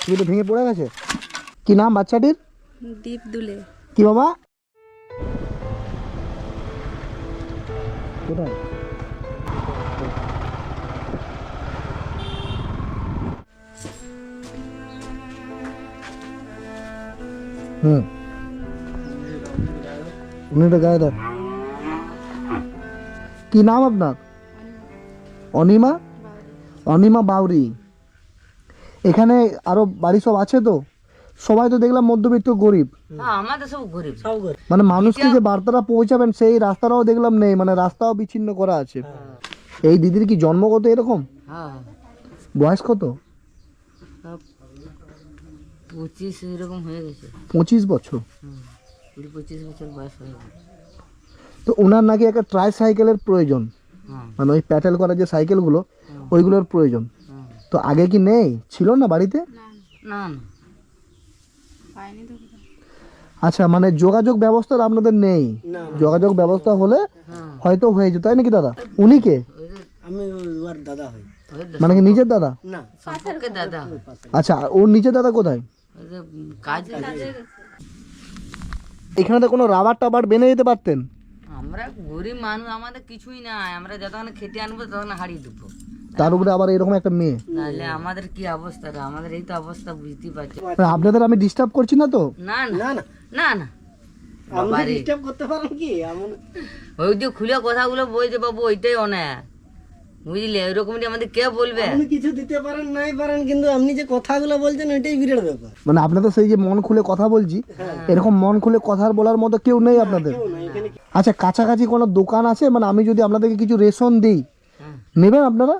অসুবিধা ভেঙে পড়ে গেছে। কি নাম বাচ্চাটির? দীপ দুলে। কি বাবা? কোথায়? গায়ে দেন। কি নাম আপনার? অনিমা? অনিমা বাউরি। এখানে আরো বাড়ি সব আছে তো? সবাই তো দেখলাম মধ্যবিত্ত গরিব। আমাদের সব গরিব। মানে মানুষকে যে বার্তাটা পৌঁছাবেন সেই রাস্তাটাও দেখলাম নেই, মানে রাস্তাও বিচ্ছিন্ন করা আছে। এই দিদির কি জন্মগত এরকম? বয়স কত? 25 এরকম হয়ে গেছে। 25 বছর? 25 বছর বয়স হয়ে গেছে। তো ওনার নাকি একটা ট্রাইসাইকেলের প্রয়োজন, মানে ওই প্যাটেল করা যে সাইকেলগুলো ওইগুলোর প্রয়োজন। তো আগে কি নেই, ছিল না বাড়িতে? না। আচ্ছা, মানে যোগাযোগ ব্যবস্থা আপনাদের নেই? যোগাযোগ ব্যবস্থা হলে হয়তো হয়ে যেত, তাই নাকি দাদা? উনি কে? আমি ওর দাদা হই। মানে কি নিজের দাদা? না, সম্পর্কে দাদা। আচ্ছা, ওর নিজের দাদা কোথায়? কাজ। এখানে তো কোনো রাবার টাবার বেনে যেতে পারতেন। আমরা গরিব মানুষ, আমাদের কিছুই নাই। আমরা যতক্ষণ খেতে আনবো তখন হারিয়ে দেবো। তার উপরে আবার এরকম একটা মেয়ে। তাহলে আমাদের কি অবস্থা? আমাদের এই তো অবস্থা, বুঝতেই পারছি। আপনাদের আমি ডিস্টার্ব করছি না তো? না না, না না না। আপনি ডিস্টার্ব করতে পারেন কি? ওই যে খুলে কথাগুলো বলছে বাবু, ওইটাই অনেক, বুঝলে? ওইরকম আমাদের কে বলবে? আপনি কিছু দিতে পারেন নাই পারেন, কিন্তু আপনি যে কথাগুলো বলছেন ওইটাই বিরাট ব্যাপার। মানে আপনাদের সেই যে মন খুলে কথা বলছি, এরকম মন খুলে কথা বলার মতো কেউ নেই আপনাদের? আচ্ছা, কাছাকাছি কোনো দোকান আছে? মানে আমি যদি আপনাদেরকে কিছু রেশন দিই, নেবেন আপনারা?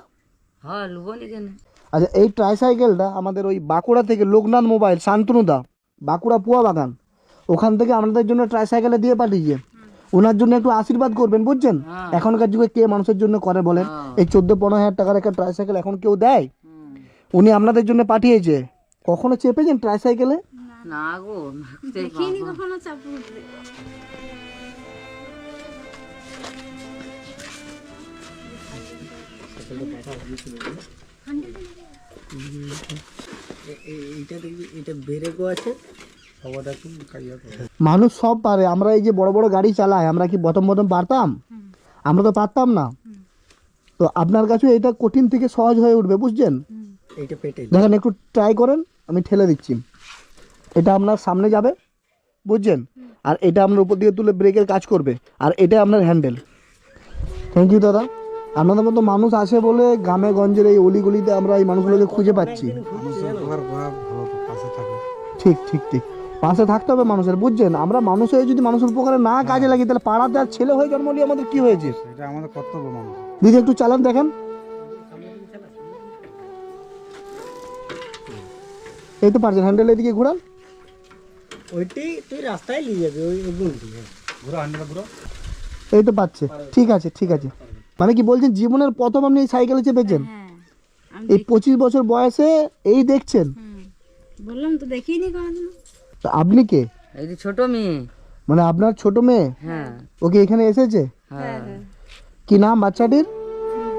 হ্যাঁ, লুবনি কেন? আচ্ছা, এই ট্রাইসাইকেলটা আমাদের ওই বাঁকুড়া থেকে লোকনাথ মোবাইল, শান্তনুদা, বাঁকুড়া পুয়া বাগান, ওখান থেকে আপনাদের জন্য ট্রাইসাইকেলে দিয়ে পাঠিয়েছে। ওনার জন্য একটু আশীর্বাদ করবেন, বুঝছেন? এখনকার যুগে কে মানুষের জন্য করে বলেন? এই 14-15 হাজার টাকার একটা ট্রাইসাইকেল এখন কেউ দেয়? উনি আপনাদের জন্য পাঠিয়েছে। কখনো চেপেছেন ট্রাইসাইকেলে? না গো, দেখিনি কখনো চাপ উঠবে। এইটা দেখবি, এটা ব্রেকও আছে। মানুষ সব পারে। আমরা এই যে বড় বড় গাড়ি চালাই, আমরা কি প্রথম পারতাম? আমরা তো পারতাম না। তো আপনার কাছে এটা কঠিন থেকে সহজ হয়ে উঠবে, বুঝছেন? এইটা পেটে দেখেন, একটু ট্রাই করেন, আমি ঠেলে দিচ্ছি। এটা আপনার সামনে যাবে, বুঝছেন? আর এটা আপনার উপর দিয়ে তুলে ব্রেকের কাজ করবে, আর এটা আপনার হ্যান্ডেল। থ্যাংক ইউ দাদা। আপনাদের মতো মানুষ আসে বলে গ্রামে গঞ্জের এই অলিগলিতে আমরা এই মানুষগুলোকে খুঁজে পাচ্ছি। ঠিক ঠিক ঠিক, পাশে থাকতে হবে মানুষের, বুঝছেন? আমরা মানুষ হয়ে যদি মানুষের উপকারে না কাজে লাগি, তাহলে পাড়াতে আর ছেলে হয়ে জন্ম নিয়ে আমাদের কি হয়েছে? এটা আমাদের কর্তব্য। মানুষ দিদি একটু চালান, দেখেন। এই তো পারছেন, হ্যান্ডেল এদিকে ঘুরান। ওইটাই তুই রাস্তায় নিয়ে যাবে, ওই গুণটি। ঘুরো, হ্যান্ডেল ঘুরো। এই তো পাচ্ছে, ঠিক আছে ঠিক আছে। মানে কি বলছেন, জীবনের প্রথম আপনি এই সাইকেলে চেপেছেন? এই 25 বছর বয়সে এই দেখছেন? বললাম তো, দেখিনি কোনোদিন। তো আপনি কে? এই যে ছোট মেয়ে। মানে আপনার ছোট মেয়ে? হ্যাঁ। ওকে এখানে এসেছে? হ্যাঁ। কি নাম বাচ্চাটির?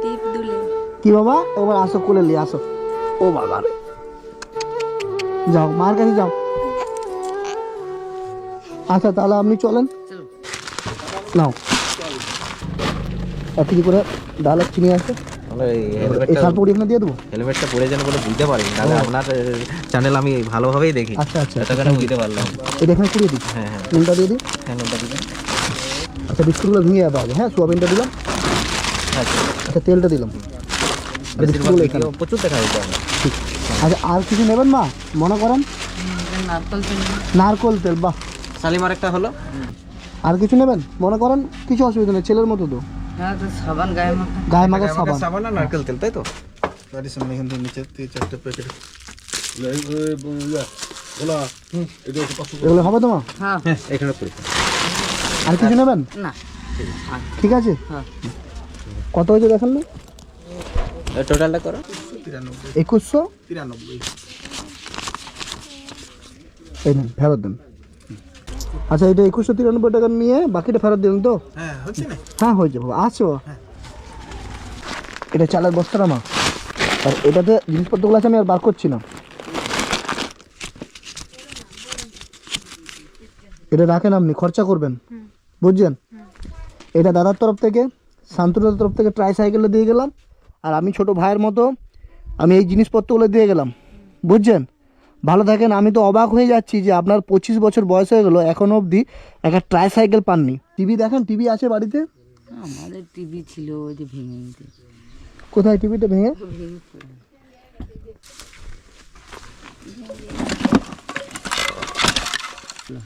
দীপ দুলে। কি বাবা, এবার আসো, কোলে নিয়ে আসো। ও বাবা রে, যাও মার কাছে যাও। আচ্ছা, তাহলে আপনি চলেন। চলো। নাও, 1 কেজি করে ডাল আর চিনি আছে। এই সারপুরি এখানে দিয়ে দেবো। হেলমেটটা পরে যেন বলে বুঝতে পারি, তাহলে আপনার চ্যানেল আমি ভালোভাবেই দেখি। আচ্ছা আচ্ছা, এতখানি বুঝতে পারলাম। এটা এখানে কুড়িয়ে দিই। হ্যাঁ হ্যাঁ, নুনটা দিয়ে দিই। চ্যানেলটা দিবেন। আচ্ছা, বিস্কুটগুলো ভেঙে যাবে আগে। হ্যাঁ, সোয়াবিনটা দিলাম। আচ্ছা, তেলটা দিলাম। বিস্কুটগুলো এখানে প্রচুর দেখা যেতে হবে। ঠিক। আচ্ছা, আর কিছু নেবেন মা? মনে করেন নারকল তেল। নারকল তেল, বাহ। শালিমার একটা হলো। আর কিছু নেবেন? মনে করেন কিছু অসুবিধা নেই, ছেলের মতো তো। হ্যাঁ, তো সাবান গায়ে মাখা। গায়ে মাখার সাবান। সাবান আর নারকেল তেল, তাই তো? এখান থেকে নিচে 3-4টা প্যাকেট। এগুলো হবে তোমার? হ্যাঁ। হ্যাঁ, এখানে পড়ে। আর কিছু নেবেন? না। ঠিক আছে। হ্যাঁ। কত হয়েছে দেখেন না? টোটালটা করো। 2193। এই নিন, ফেরত দেন। আচ্ছা, এটা 2193 টাকা নিয়ে বাকিটা ফেরত দিন তো? হ্যাঁ, হচ্ছে না? হ্যাঁ, হয়েছে বাবা, আসো। এটা চালের বস্তাটা মা, আর এটাতে জিনিসপত্রগুলো আছে, আমি আর বার করছি না। এটা রাখেন, আপনি খরচা করবেন, বুঝছেন? এটা দাদার তরফ থেকে, শান্তনুদার তরফ থেকে ট্রাইসাইকেলে দিয়ে গেলাম। আর আমি ছোট ভাইয়ের মতো আমি এই জিনিসপত্রগুলো দিয়ে গেলাম, বুঝছেন? ভালো থাকেন। আমি তো অবাক হয়ে যাচ্ছি যে আপনার 25 বছর বয়স হয়ে গেলো এখনও অবধি একটা ট্রাইসাইকেল পাননি। টিভি দেখেন, টিভি আছে বাড়িতে? আমাদের টিভি ছিল ওই যে ভেঙে গেছে। কোথায় টিভিটা ভেঙে?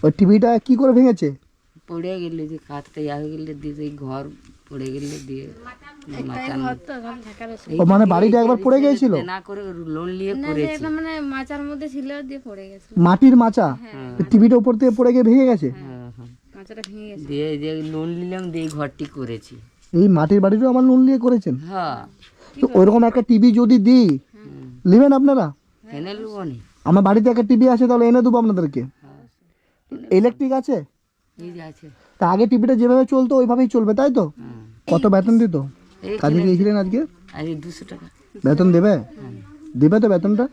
ওই টিভিটা কি করে ভেঙেছে? পড়ে গেলে যে কাঠটা হয়ে গেলে দিয়ে সেই ঘর পড়ে গেলে দিয়ে ও মানে বাড়িটা একবার পড়ে গিয়েছিল? না করে লোন নিয়ে করেছি। এটা মানে মাচার মধ্যে ছিল দিয়ে পড়ে গেছে, মাটির মাচা, টিভিটা উপর থেকে পড়ে গিয়ে ভেঙে গেছে। মাচাটা ভেঙে গেছে। দিয়ে যে লোন নিলাম দিয়ে এই ঘরটি করেছি। এই মাটির বাড়িটাও আমার লোন নিয়ে করেছেন? হ্যাঁ, তো ওইরকম একটা টিভি যদি দিই নেবেন আপনারা? এনে নেবো নি। আমার বাড়িতে একটা টিভি আছে, তাহলে এনে দেবো আপনাদেরকে। ইলেকট্রিক আছে? এই যে আছে। তা আগে টিভিটা যেভাবে চলতো ওইভাবেই চলবে, তাই তো? কত বেতন দিত? এই কাজে গিয়েছিলেন আজকে? আজ 200 টাকা বেতন দেবে? দেবে তো বেতনটা?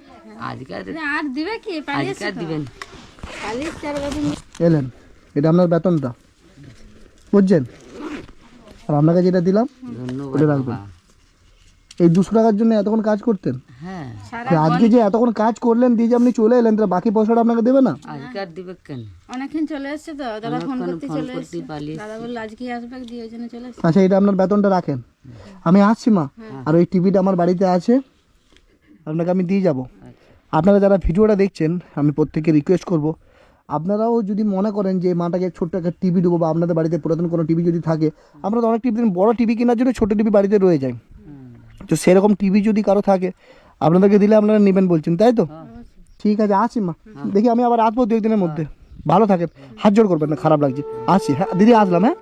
আজকাল আর দিবে কি? আজকাল দিবেন। পালিশ 4 বছর এলেন, এটা আপনার বেতনটা, বুঝছেন? আর আপনাকে যেটা দিলাম ধন্যবাদ ওটা রাখবেন। বাবা। এই 200 টাকার জন্য এতক্ষণ কাজ করতেন? হ্যাঁ, তো আজকে যে এতক্ষণ কাজ করলেন দিয়ে যে আপনি চলে এলেন, তাহলে বাকি পয়সাটা আপনাকে দেবে না? আজকাল দিবে কেন? অনেকক্ষণ চলে এসছে তো, দাদা ফোন করতে ফোন চলে করতে এসছে। পালিয়ে দাদা বললো আজকে আসবে, দিয়ে ওই জন্য চলে এসছে। আচ্ছা, এটা আপনার বেতনটা রাখেন, আমি আসছি মা। আর ওই টিভিটা আমার বাড়িতে আছে, আপনাকে আমি দিয়ে যাব। আপনারা যারা ভিডিওটা দেখছেন, আমি প্রত্যেককে রিকোয়েস্ট করব, আপনারাও যদি মনে করেন যে মাটাকে ছোট্ট একটা টিভি দেবো, বা আপনাদের বাড়িতে পুরাতন কোনো টিভি যদি থাকে, আমরা তো অনেক টিভি, বড় টিভি কেনার জন্য ছোটো টিভি বাড়িতে রয়ে যায়। তো সেরকম টিভি যদি কারো থাকে আপনাদেরকে দিলে আপনারা নেবেন বলছেন, তাই তো? ঠিক আছে, আসি মা। দেখি আমি আবার আসবো 2 একদিনের মধ্যে। ভালো থাকেন, হাত জোড় করবেন না, খারাপ লাগছে। আসি, হ্যাঁ দিদি, আসলাম। হ্যাঁ।